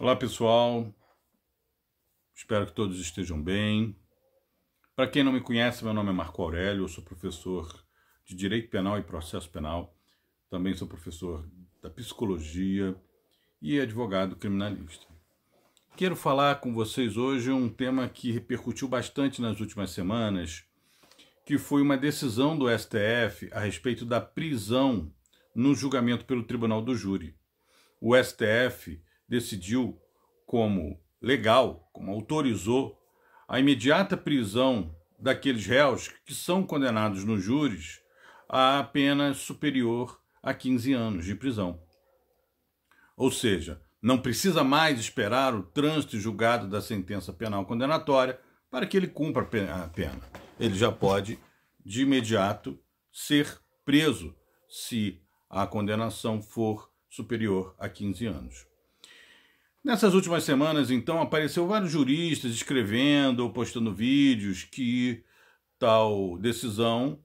Olá pessoal, espero que todos estejam bem. Para quem não me conhece, meu nome é Marco Aurélio, eu sou professor de Direito Penal e Processo Penal, também sou professor da Psicologia e advogado criminalista. Quero falar com vocês hoje um tema que repercutiu bastante nas últimas semanas, que foi uma decisão do STF a respeito da prisão no julgamento pelo Tribunal do Júri. O STF decidiu como legal, como autorizou a imediata prisão daqueles réus que são condenados nos júris a pena superior a 15 anos de prisão. Ou seja, não precisa mais esperar o trânsito julgado da sentença penal condenatória para que ele cumpra a pena. Ele já pode, de imediato, ser preso se a condenação for superior a 15 anos. Nessas últimas semanas, então, apareceu vários juristas escrevendo ou postando vídeos que tal decisão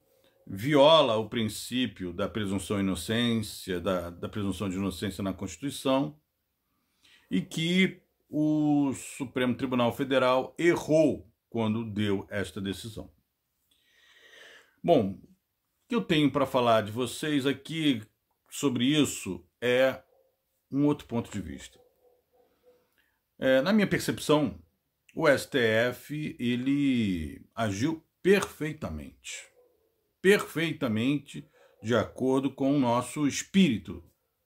viola o princípio da presunção de inocência, da presunção de inocência na Constituição, e que o Supremo Tribunal Federal errou quando deu esta decisão. Bom, o que eu tenho para falar de vocês aqui sobre isso é um outro ponto de vista. Na minha percepção, o STF ele agiu perfeitamente de acordo com o nosso espírito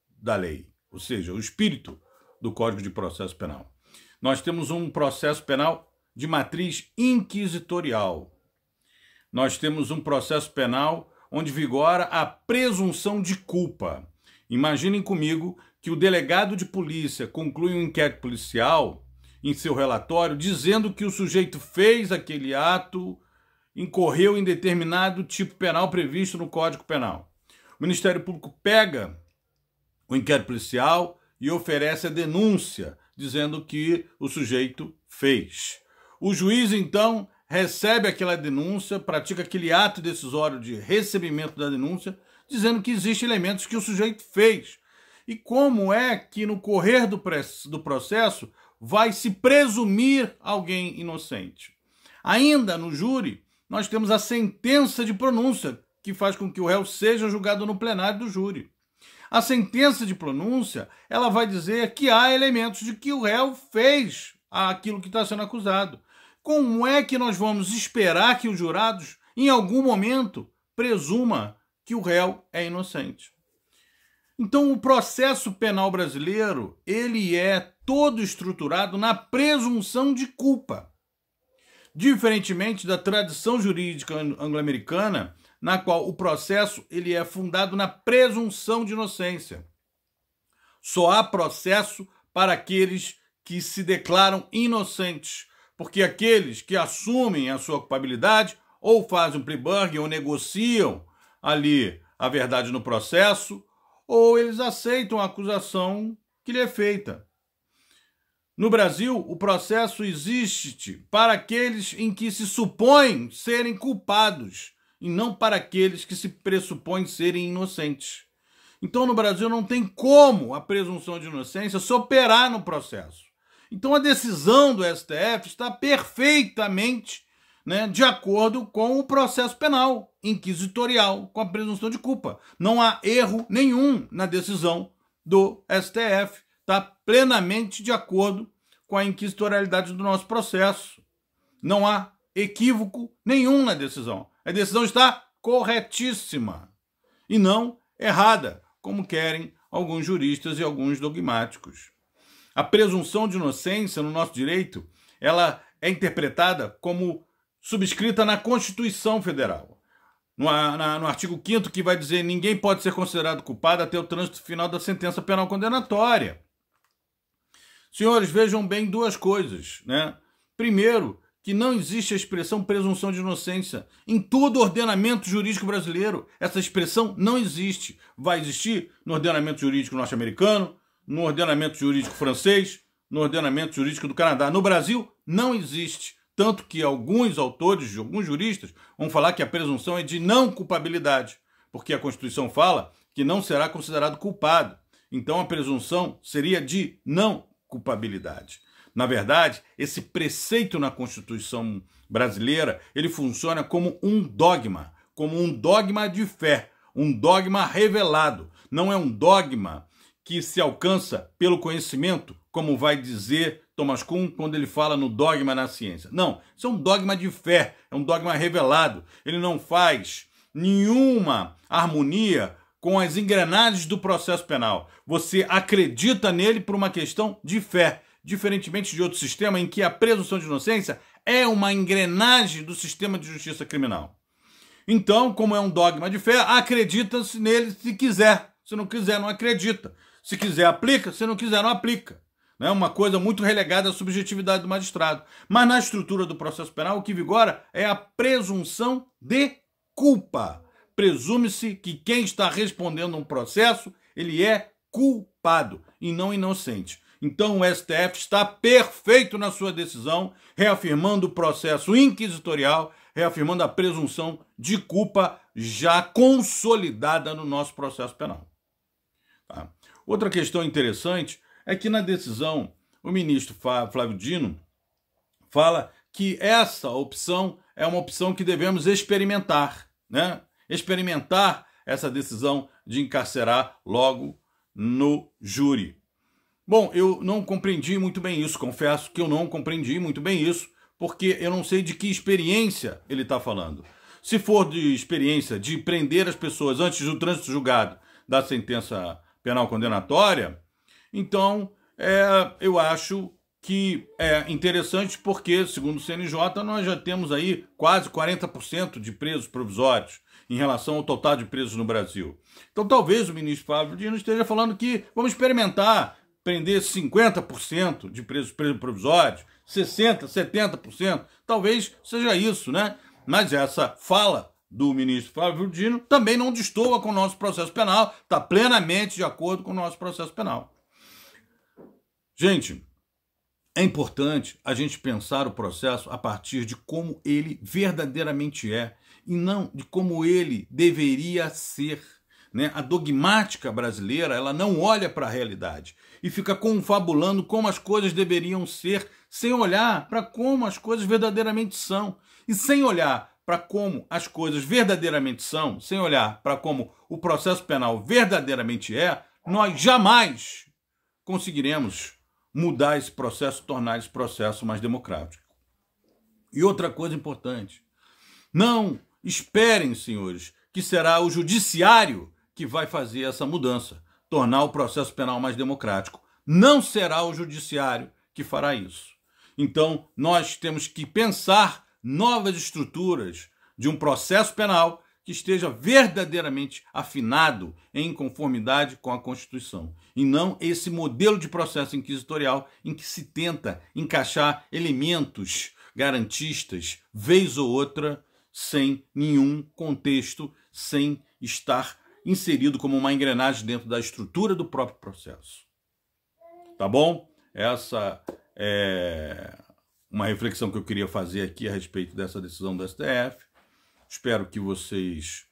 da lei, ou seja, o espírito do Código de Processo Penal. Nós temos um processo penal de matriz inquisitorial. Nós temos um processo penal onde vigora a presunção de culpa. Imaginem comigo que o delegado de polícia conclui um inquérito policial em seu relatório dizendo que o sujeito fez aquele ato, incorreu em determinado tipo penal previsto no Código Penal. O Ministério Público pega o inquérito policial e oferece a denúncia, dizendo que o sujeito fez. O juiz, então, recebe aquela denúncia, pratica aquele ato decisório de recebimento da denúncia, dizendo que existem elementos que o sujeito fez. E como é que no correr do processo vai se presumir alguém inocente? Ainda no júri, nós temos a sentença de pronúncia, que faz com que o réu seja julgado no plenário do júri. A sentença de pronúncia, ela vai dizer que há elementos de que o réu fez aquilo que está sendo acusado. Como é que nós vamos esperar que os jurados, em algum momento, presuma que o réu é inocente? Então, o processo penal brasileiro, ele é todo estruturado na presunção de culpa. Diferentemente da tradição jurídica anglo-americana, na qual o processo ele é fundado na presunção de inocência. Só há processo para aqueles que se declaram inocentes, porque aqueles que assumem a sua culpabilidade ou fazem um plea bargain ou negociam ali a verdade no processo, ou eles aceitam a acusação que lhe é feita. No Brasil, o processo existe para aqueles em que se supõem serem culpados e não para aqueles que se pressupõem serem inocentes. Então, no Brasil, não tem como a presunção de inocência se operar no processo. Então, a decisão do STF está perfeitamente, de acordo com o processo penal inquisitorial, com a presunção de culpa. Não há erro nenhum na decisão do STF. Está plenamente de acordo com a inquisitorialidade do nosso processo. Não há equívoco nenhum na decisão. A decisão está corretíssima e não errada, como querem alguns juristas e alguns dogmáticos. A presunção de inocência no nosso direito, ela é interpretada como subscrita na Constituição Federal. No artigo 5º, que vai dizer: ninguém pode ser considerado culpado até o trânsito final da sentença penal condenatória. Senhores, vejam bem duas coisas, Primeiro, que não existe a expressão presunção de inocência em todo o ordenamento jurídico brasileiro. Essa expressão não existe. Vai existir no ordenamento jurídico norte-americano, no ordenamento jurídico francês, no ordenamento jurídico do Canadá. No Brasil, não existe. Tanto que alguns autores, alguns juristas, vão falar que a presunção é de não culpabilidade, porque a Constituição fala que não será considerado culpado. Então a presunção seria de não culpabilidade. Na verdade, esse preceito na Constituição brasileira, ele funciona como um dogma de fé, um dogma revelado. Não é um dogma que se alcança pelo conhecimento, como vai dizer Thomas Kuhn quando ele fala no dogma na ciência. Não, isso é um dogma de fé, é um dogma revelado. Ele não faz nenhuma harmonia com as engrenagens do processo penal. Você acredita nele por uma questão de fé, diferentemente de outro sistema em que a presunção de inocência é uma engrenagem do sistema de justiça criminal. Então, como é um dogma de fé, acredita-se nele se quiser. Se não quiser, não acredita. Se quiser, aplica. Se não quiser, não aplica. É uma coisa muito relegada à subjetividade do magistrado. Mas na estrutura do processo penal, o que vigora é a presunção de culpa. Presume-se que quem está respondendo a um processo, ele é culpado e não inocente. Então o STF está perfeito na sua decisão, reafirmando o processo inquisitorial, reafirmando a presunção de culpa já consolidada no nosso processo penal. Tá? Outra questão interessante é que na decisão o ministro Flávio Dino fala que essa opção é uma opção que devemos experimentar, né? Experimentar essa decisão de encarcerar logo no júri. Bom, eu não compreendi muito bem isso, confesso que eu não compreendi muito bem isso, porque eu não sei de que experiência ele está falando. Se for de experiência de prender as pessoas antes do trânsito julgado da sentença penal condenatória, então eu acho que é interessante porque, segundo o CNJ, nós já temos aí quase 40% de presos provisórios em relação ao total de presos no Brasil. Então talvez o ministro Flávio Dino esteja falando que vamos experimentar prender 50% de presos provisórios, 60%, 70%, talvez seja isso, né? Mas essa fala do ministro Flávio Dino também não destoa com o nosso processo penal, está plenamente de acordo com o nosso processo penal. Gente, é importante a gente pensar o processo a partir de como ele verdadeiramente é e não de como ele deveria ser. Né? A dogmática brasileira, ela não olha para a realidade e fica confabulando como as coisas deveriam ser, sem olhar para como as coisas verdadeiramente são. E sem olhar para como as coisas verdadeiramente são, sem olhar para como o processo penal verdadeiramente é, nós jamais conseguiremos mudar esse processo, tornar esse processo mais democrático. E outra coisa importante, não esperem, senhores, que será o judiciário que vai fazer essa mudança, tornar o processo penal mais democrático. Não será o judiciário que fará isso. Então, nós temos que pensar novas estruturas de um processo penal que esteja verdadeiramente afinado em conformidade com a Constituição. E não esse modelo de processo inquisitorial em que se tenta encaixar elementos garantistas, vez ou outra, sem nenhum contexto, sem estar inserido como uma engrenagem dentro da estrutura do próprio processo. Tá bom? Essa é uma reflexão que eu queria fazer aqui a respeito dessa decisão do STF. Espero que vocês,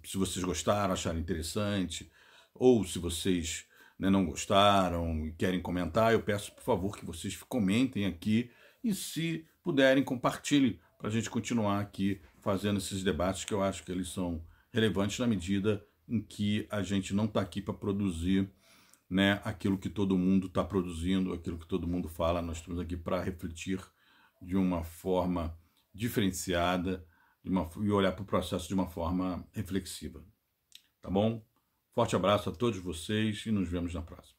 se vocês gostaram, acharam interessante, ou se vocês não gostaram e querem comentar, eu peço, por favor, que vocês comentem aqui e, se puderem, compartilhem para a gente continuar aqui fazendo esses debates, que eu acho que eles são relevantes na medida em que a gente não está aqui para produzir aquilo que todo mundo está produzindo, aquilo que todo mundo fala. Nós estamos aqui para refletir de uma forma diferenciada e olhar para o processo de uma forma reflexiva. Tá bom? Forte abraço a todos vocês e nos vemos na próxima.